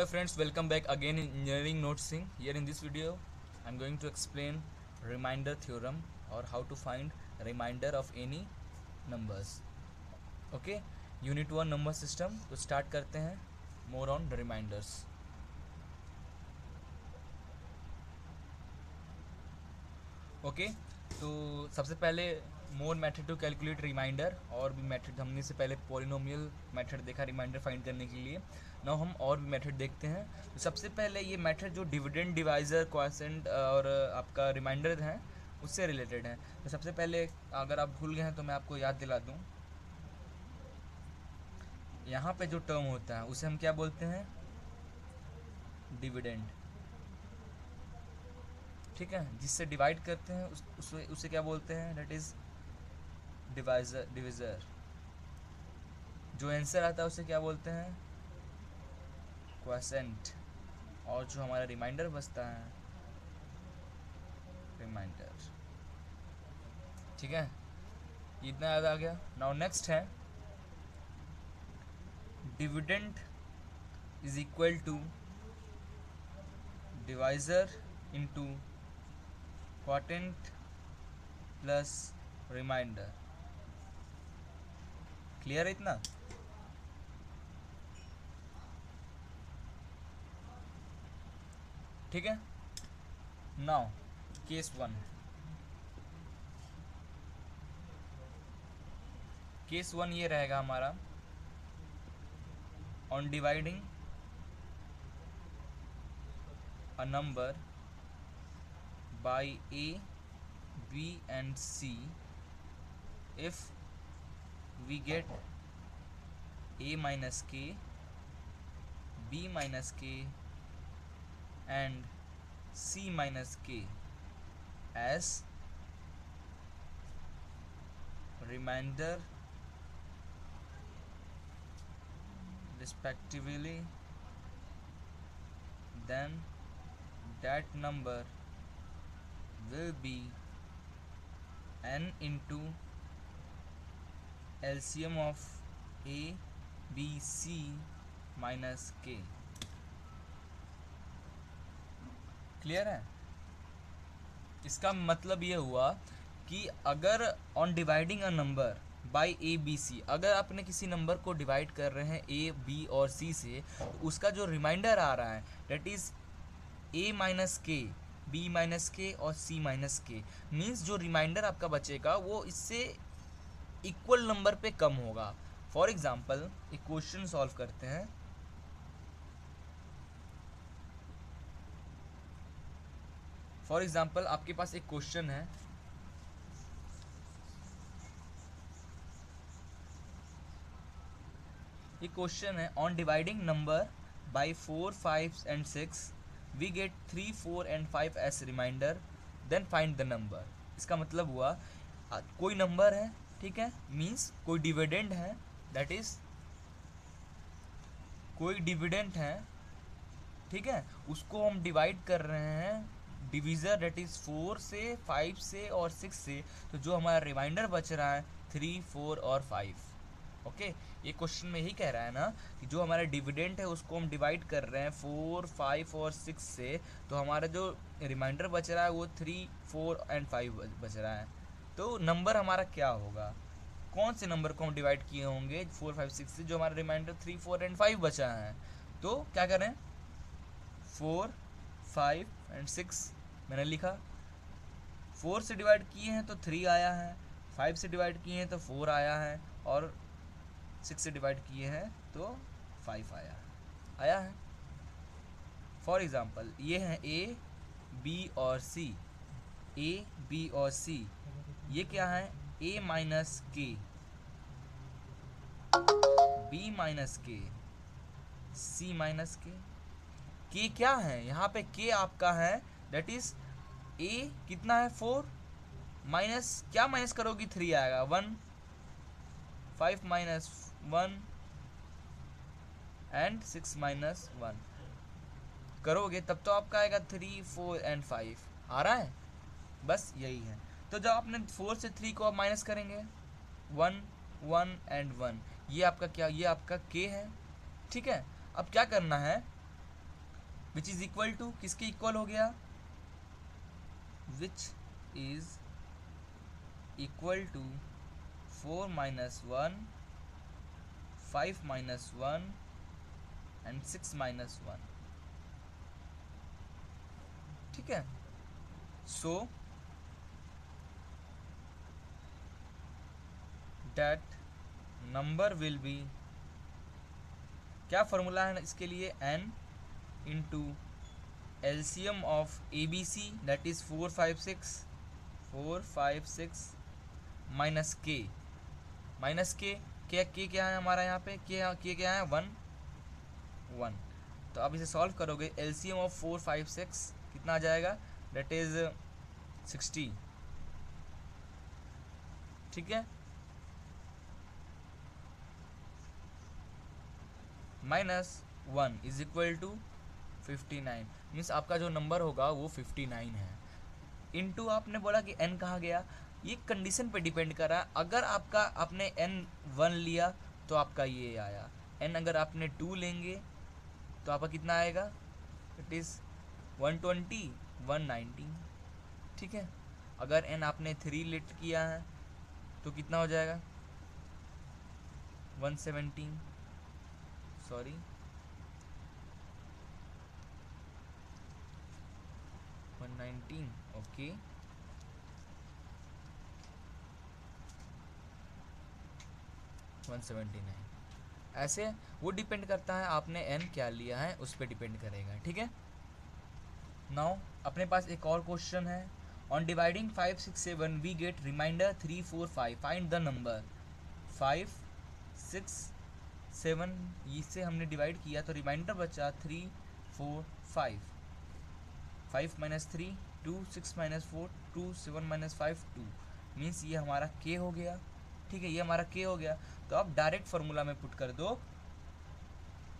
Hello friends, welcome back again in Engineering Notesing. Here in this video, I'm going to explain reminder theorem or how to find remainder of any numbers. Okay, Unit 1 number system. तो start करते हैं more on the reminders. Okay तो सबसे पहले more method to calculate reminder, और भी method हमने से पहले पॉलिनोमियल मेथड देखा रिमाइंडर फाइंड करने के लिए. नाउ हम और भी मेथड देखते हैं. तो सबसे पहले ये मेथड जो डिविडेंड डिवाइजर क्वोशिएंट और आपका रिमाइंडर हैं उससे रिलेटेड है. तो सबसे पहले अगर आप भूल गए हैं तो मैं आपको याद दिला दूँ. यहाँ पे जो टर्म होता है उसे हम क्या बोलते हैं? डिविडेंड. ठीक है, जिससे डिवाइड करते हैं उसे क्या बोलते हैं? That is divisor. जो आंसर आता है उसे क्या बोलते हैं? क्वोशिएंट. और जो हमारा रिमाइंडर बचता है, रिमाइंडर. ठीक है, इतना याद आ गया. नाउ नेक्स्ट है dividend is equal to divisor into quotient plus reminder. Clear है इतना? ठीक है. Now case 1. केस 1 ये रहेगा हमारा. On dividing a number by a, b and c, if we get a minus k, b minus k and c minus k as remainder respectively, then that number will be n into LCM of a, b, c minus k. Clear है? इसका मतलब ये हुआ कि अगर on dividing a number by A B C, अगर आपने किसी नंबर को डिवाइड कर रहे हैं ए बी और सी से, तो उसका जो रिमाइंडर आ रहा है that is a minus k, B minus के और सी माइनस के. मीन्स जो रिमाइंडर आपका बचेगा वो इससे इक्वल नंबर पे कम होगा. फॉर एग्जाम्पल एक क्वेश्चन सॉल्व करते हैं. फॉर एग्जाम्पल आपके पास एक क्वेश्चन है. ये क्वेश्चन है on dividing number by 4, 5 and 6 we get 3, 4 and 5 as reminder, then find the number. इसका मतलब हुआ कोई नंबर है, ठीक है, मीन्स कोई डिविडेंड है, दैट इज कोई डिविडेंड है, ठीक है, उसको हम डिवाइड कर रहे हैं डिविज़र दैट इज 4 से, 5 से और 6 से. तो जो हमारा रिमाइंडर बच रहा है 3, 4 और 5. ओके ये क्वेश्चन में यही कह रहा है ना कि जो हमारा डिविडेंड है उसको हम डिवाइड कर रहे हैं 4, 5 और 6 से. तो हमारा जो रिमाइंडर बच रहा है वो 3, 4 and 5 बच रहा है. तो नंबर हमारा क्या होगा? कौन से नंबर को हम डिवाइड किए होंगे 4, 5, 6 से जो हमारा रिमाइंडर 3, 4 and 5 बचा है? तो क्या करें? 4, 5 and 6 मैंने लिखा. 4 से डिवाइड किए हैं तो 3 आया है, 5 से डिवाइड किए हैं तो 4 आया है, और 6 से डिवाइड किए हैं तो 5 आया है. फॉर एग्जाम्पल ये हैं ए, बी और सी. ए, बी और सी ये क्या है? ए minus k, B minus k, C minus k. के क्या है यहाँ पे? के आपका है दैट इज ए कितना है? 4 माइनस क्या माइनस करोगी? 3 आएगा. 1, 5 माइनस 1 एंड 6 माइनस 1 करोगे तब तो आपका आएगा 3, 4 and 5. आ रहा है? बस यही है. तो जब आपने 4 से 3 को आप माइनस करेंगे 1, 1 and 1, ये आपका क्या? ये आपका के है. ठीक है, अब क्या करना है? विच इज इक्वल टू, किसके इक्वल हो गया, which is equal to 4 minus 1, 5 minus 1 and 6 minus 1। ठीक है, so that number will be, क्या फॉर्मूला है इसके लिए, n into LCM of A B C that is 4 5 6 minus k, के क्या है हमारा यहाँ पे, के क्या है 1 1। तो आप इसे सॉल्व करोगे, एलसीएम ऑफ 4 5 6 कितना आ जाएगा, दैट इज 60। ठीक है, minus 1 is equal to 59, means आपका जो नंबर होगा वो 59 है। इनटू आपने बोला कि n कहाँ गया, ये कंडीशन पे डिपेंड कर रहा है। अगर आपका आपने n 1 लिया तो आपका ये आया, n अगर आपने 2 लेंगे तो आपका कितना आएगा, इट इज़ 120 119। ठीक है, अगर n आपने 3 लेट किया है तो कितना हो जाएगा, 117, सॉरी 119, ओके 179। ऐसे वो डिपेंड करता है आपने n क्या लिया है, उस पर डिपेंड करेगा। ठीक है, नाउ अपने पास एक और क्वेश्चन है, on dividing 5 6 7 we get reminder 3 4 5, find the number. 5 6 7 इससे हमने डिवाइड किया तो रिमाइंडर बचा 3 4 5, 5 माइनस 3 2, 6 माइनस 4 2, 7 माइनस 5 2, मीन्स ये हमारा k हो गया। ठीक है, ये हमारा k हो गया। तो आप डायरेक्ट फार्मूला में पुट कर दो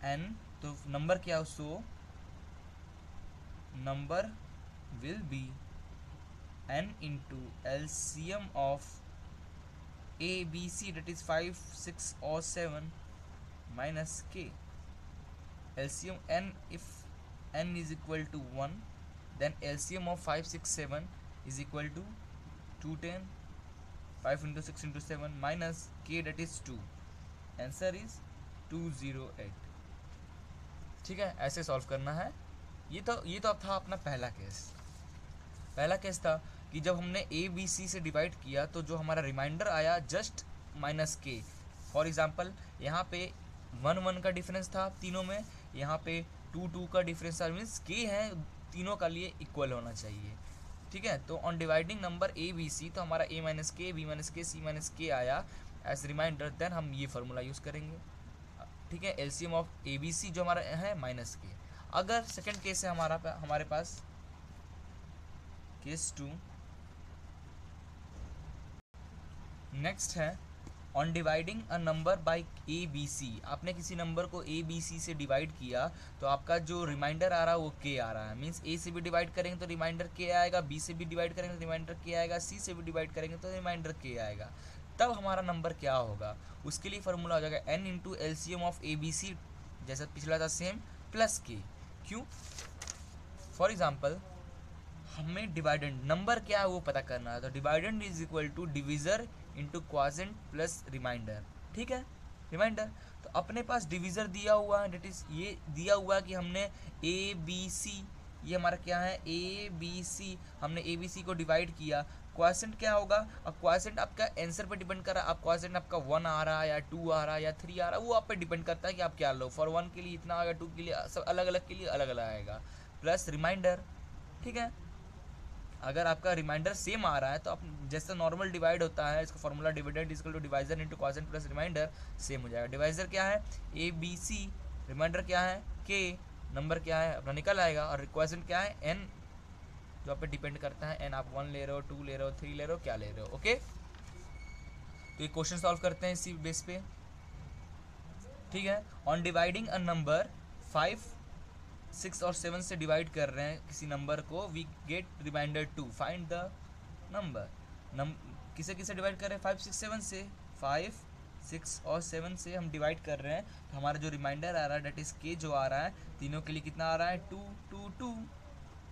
n, तो नंबर क्या हो, so number will be n into LCM of A B C that is 5 6 और 7 minus k, LCM n, if n is equal to 1 then LCM of 5 6 7 is equal to 210, 5 into 6 into 7 minus k that is 2, answer is 208। ठीक है, ऐसे solve करना है। ये तो अब था अपना पहला केस था कि जब हमने ए बी सी से डिवाइड किया तो जो हमारा रिमाइंडर आया जस्ट माइनस के। फॉर एग्जांपल यहाँ पे 1 1 का डिफरेंस था तीनों में, यहाँ पे 2 2 का डिफरेंस था, मीन्स के है तीनों का लिए इक्वल होना चाहिए। ठीक है, तो on dividing number A B C तो हमारा A minus k B minus k C minus के आया एज रिमाइंडर, देन हम ये फार्मूला यूज़ करेंगे। ठीक है, LCM of A B C जो हमारा है माइनस के। अगर सेकेंड केस है हमारे पास केस 2, नेक्स्ट है on dividing a number by A B C, आपने किसी नंबर को ए बी सी से डिवाइड किया तो आपका जो रिमाइंडर आ रहा है वो के आ रहा है, मीन्स ए से भी डिवाइड करेंगे तो रिमाइंडर के आएगा, बी से भी डिवाइड करेंगे तो रिमाइंडर के आएगा, सी से भी डिवाइड करेंगे तो रिमाइंडर के आएगा। तब हमारा नंबर क्या होगा, उसके लिए फार्मूला हो जाएगा N into LCM of A B C, जैसा पिछला था सेम, प्लस के। क्यों, फॉर एग्जाम्पल हमें डिवाइडेंड नंबर क्या है वो पता करना है, तो dividend is equal to divisor into quotient plus remainder. ठीक है, रिमाइंडर तो अपने पास डिविजर दिया हुआ है, डेट इज ये दिया हुआ है कि हमने ए बी सी, ये हमारा क्या है ए बी सी, हमने ए बी सी को डिवाइड किया। क्वासेंट क्या होगा, अब क्वासेंट आपका आंसर पे डिपेंड कर रहा है, आप क्वासेंट आपका 1 आ रहा है या 2 आ रहा है या 3 आ रहा है, वो आप पे डिपेंड करता है कि आप क्या लो। फॉर 1 के लिए इतना आएगा, 2 के लिए सब अलग अलग के लिए अलग अलग आएगा, प्लस रिमाइंडर। ठीक है, अगर आपका रिमाइंडर सेम आ रहा है तो आप जैसा नॉर्मल डिवाइड होता है इसका formula dividend is equal to divisor into quotient plus reminder same हो जाएगा। डिवाइजर क्या है ए बी सी, रिमाइंडर क्या है के, नंबर क्या है अपना निकल आएगा, और क्वोशिएंट क्या है एन, जो आप पे डिपेंड करता है एन, आप 1 ले रहे हो 2 ले रहे हो 3 ले रहे हो क्या ले रहे हो। ओके, तो ये क्वेश्चन सॉल्व करते हैं इसी बेस पे। ठीक है, ऑन डिवाइडिंग अ नंबर 5 6 और 7 से डिवाइड कर रहे हैं किसी नंबर को, we get reminder 2, find the number. किसे किसे डिवाइड कर रहे हैं 5 6 7 से, 5 6 और 7 से हम डिवाइड कर रहे हैं, तो हमारा जो रिमाइंडर आ रहा है डेट इज के जो आ रहा है तीनों के लिए कितना आ रहा है 2 2 2,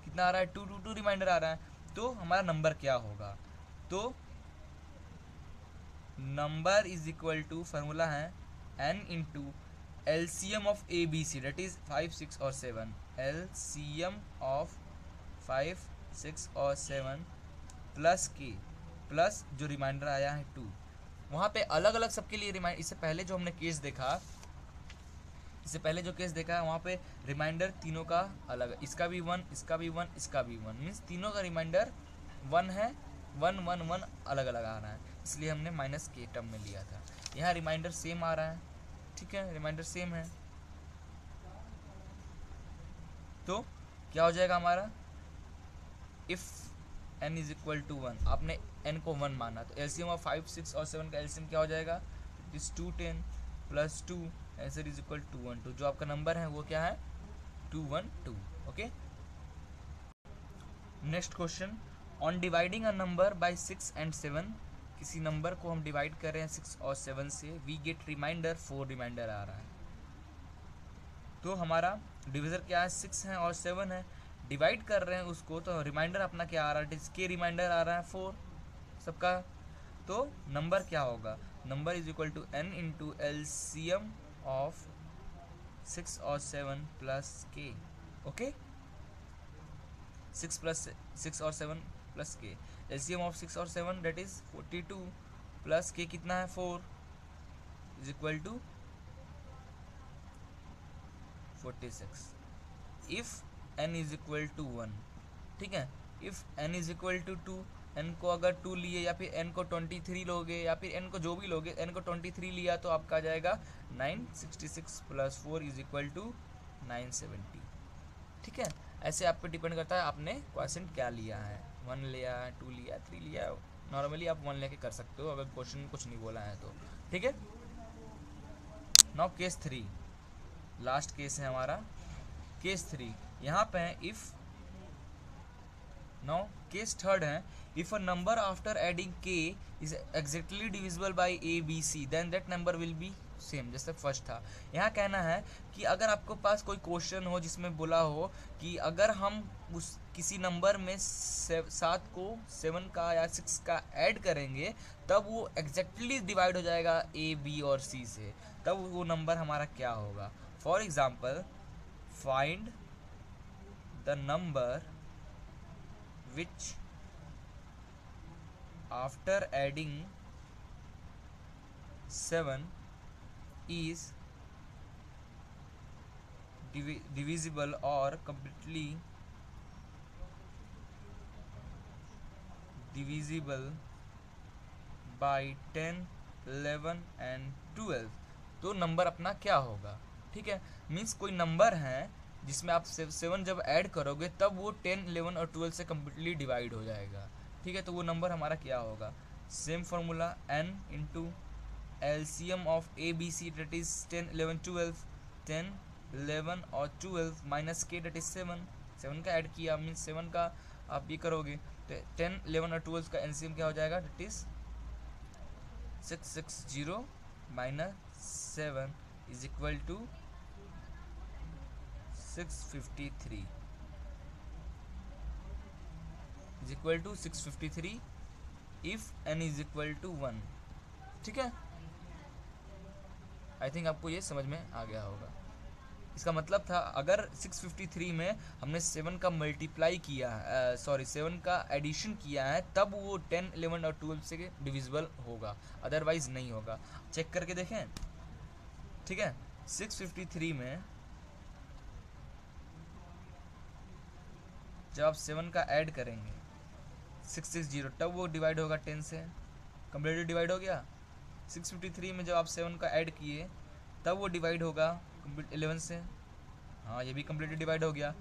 कितना आ रहा है 2 2 2 रिमाइंडर आ रहा है। तो हमारा नंबर क्या होगा, तो number is equal to formula है n into LCM of ABC that is 5 6 और 7, LCM ऑफ 5 6 और 7 प्लस के प्लस जो रिमाइंडर आया है 2। वहाँ पे अलग अलग सबके लिए रिमाइंडर, इससे पहले जो हमने केस देखा, इससे पहले जो केस देखा है वहाँ पे रिमाइंडर तीनों का अलग, इसका भी 1, इसका भी 1, इसका भी 1, मीन्स तीनों का रिमाइंडर 1 है, 1 1 1 अलग अलग आ रहा है, इसलिए हमने माइनस के टर्म में लिया था। यहाँ रिमाइंडर सेम आ रहा है, ठीक है, रिमाइंडर सेम है, तो क्या हो जाएगा हमारा, if n is equal to 1, आपने n को 1 माना, तो एलसीएम ऑफ 5 6 और 7 का एलसीएम क्या हो जाएगा, it is 2 10 plus 2, answer is equal to 1 2, जो आपका नंबर है वो क्या है 2 1 2। Okay, next question, on dividing a number bye 6 and 7, किसी नंबर को हम डिवाइड कर रहे हैं 6 और 7 से, वी गेट रिमाइंडर 4 रिमाइंडर आ रहा है। तो हमारा डिविजर क्या है 6 है और 7 है, डिवाइड कर रहे हैं उसको, तो रिमाइंडर अपना क्या आ रहा है, इसके रिमाइंडर आ रहा है 4 सबका, तो नंबर क्या होगा, number is equal to n into LCM of 6 और 7 प्लस के। ओके, 6 और 7 प्लस के, LCM ऑफ 6 और 7 डेट इज 42 प्लस के कितना है 4 is equal to 46। If n is equal to 1, ठीक है, if n is equal to 2, n को अगर 2 लिए या फिर n को 23 लोगे या फिर n को जो भी लोगे, n को 23 लिया तो आपका आ जाएगा 966 प्लस 4 इज इक्वल टू 970। ठीक है, ऐसे आप पे डिपेंड करता है आपने क्वेश्चन क्या लिया है, 1 लिया, 2 लिया, 3 लिया, नॉर्मली आप 1 लेके कर सकते हो अगर क्वेश्चन कुछ नहीं बोला है तो। ठीक है, नाउ केस 3, लास्ट केस है हमारा केस 3, यहाँ पे है इफ़, नाउ केस थर्ड है, if a number after adding K is exactly divisible by A B C then that number will be same, जैसे फर्स्ट था। यहाँ कहना है कि अगर आपको पास कोई क्वेश्चन हो जिसमें बोला हो कि अगर हम उस किसी नंबर में 7 को 7 का या 6 का ऐड करेंगे तब वो एग्जैक्टली डिवाइड हो जाएगा ए बी और सी से, तब वो नंबर हमारा क्या होगा। For example, find the number which after adding 7 is divisible or completely divisible by 10 11 and 12, तो नंबर अपना क्या होगा। ठीक है, मीन्स कोई नंबर है जिसमें आप 7 जब ऐड करोगे तब वो 10 11 और 12 से कम्प्लीटली डिवाइड हो जाएगा। ठीक है, तो वो नंबर हमारा क्या होगा, same formula n into LCM of A B C that is 10 11 12, 10 11 और 12 माइनस के डेट इज 7 का ऐड किया मीन्स 7 का आप ये करोगे तो 10 11 और 12 का LCM क्या हो जाएगा, that is 660 minus 7 is equal to 653 is equal to 653 if n is equal to 1। ठीक है, आई थिंक आपको ये समझ में आ गया होगा। इसका मतलब था अगर 653 में हमने 7 का मल्टीप्लाई किया, 7 का एडिशन किया है तब वो 10 11 और 12 से डिविजिबल होगा, अदरवाइज नहीं होगा। चेक करके देखें। ठीक है, 653 में जब आप 7 का ऐड करेंगे 660 तब वो डिवाइड होगा 10 से, कम्प्लीटली डिवाइड हो गया। 653 में जब आप 7 का ऐड किए तब वो डिवाइड होगा 11 से, हाँ ये भी कम्प्लीटली डिवाइड हो गया।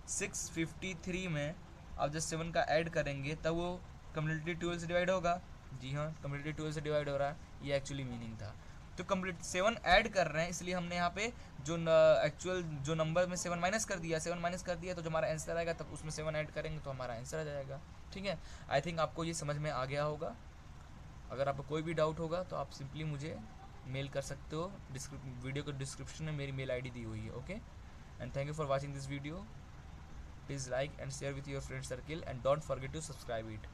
653 में आप जब 7 का ऐड करेंगे तब वो कम्प्लीटली 12 से डिवाइड होगा, जी हाँ कम्प्लीटली 12 से डिवाइड हो रहा है, ये एक्चुअली मीनिंग था। तो कम्प्लीट 7 ऐड कर रहे हैं इसलिए हमने यहाँ पे जो एक्चुअल जो नंबर में 7 माइनस कर दिया, 7 माइनस कर दिया तो जो हमारा आंसर आएगा तब उसमें 7 ऐड करेंगे तो हमारा आंसर आ जाएगा। ठीक है, आई थिंक आपको ये समझ में आ गया होगा। अगर आपको कोई भी डाउट होगा तो आप सिंपली मुझे मेल कर सकते हो। वीडियो के डिस्क्रिप्शन में मेरी मेल आईडी दी हुई है। Okay, and thank you for watching this video. Please like and share with your friend circle and don't forget to subscribe it.